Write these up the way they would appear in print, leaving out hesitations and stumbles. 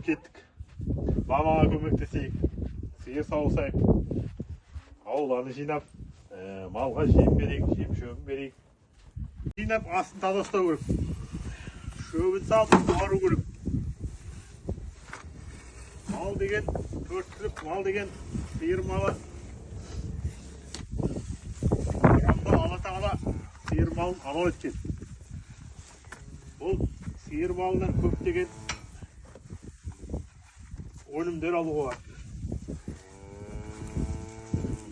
кеттік. Мамаға көмектесейік. Сиыр сауысайық. Ауланы жинап, малға жем берейік, жем-шөбін берейік. Жинап, астын таза ұстау керек. Шөбін салып, бару керек. Мал деген, төрт мал деген сиыр малы. Алла тағала сиыр малын амал еткен. Бұл сиыр малынан көптеген өнімдер алуға бар.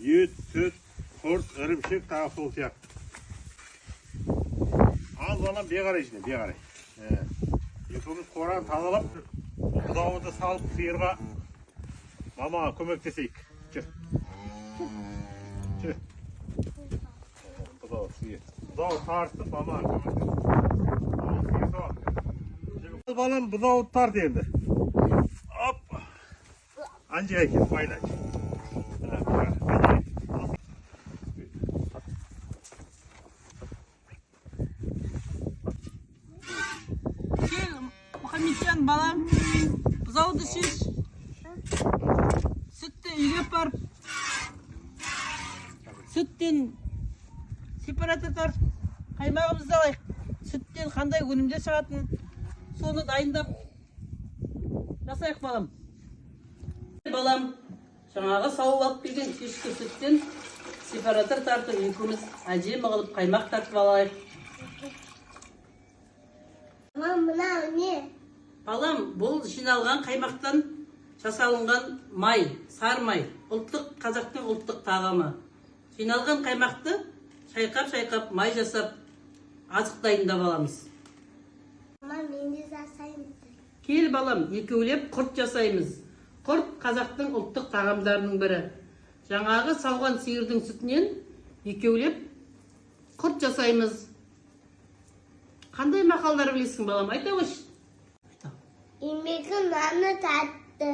Ет, сүт, құрт, ірімшік, тағы сол сияқты. Ал балам беғарай жіне, беғарай. Екеуміз қораны тазалап, бұзауды салып сиырға мамаға көмектесейік. Жүр. Жүр. Бұзауы тартып, мамаға көмектесейік. Балам бұзауы тарт енді. Оп! Анжай екен, байлай. Кел, Мұхаммеджан балам, бұзауды шеш. Сүтті үйге барып, сүттен сепаратор тартып, қаймағымызды алайық. Сүттен қандай өнімдер шығатын, соны дайындап жасайық балам. Балам, жаңағы сауып алып келген кешкі сүттен сепаратор тартып, екеуміз әдемі қылып қаймақ тартып алайық. Мынау не? Балам, бұл жиналған қаймақтан жасалынған май, сар май, қазақтың ұлттық тағамы. Жиналған қаймақты шайқап май жасап, азық дайындап аламыз. Мама, мен де жасаймын. Кел балам, екеулеп құрт жасаймыз. Құрт қазақтың ұлттық тағамдарының бірі. Жаңағы салған сиырдың сүтінен екеулеп құрт жасаймыз. Қандай мақалдар білесің балам? Айта қойшы. Еңбегі наны татты.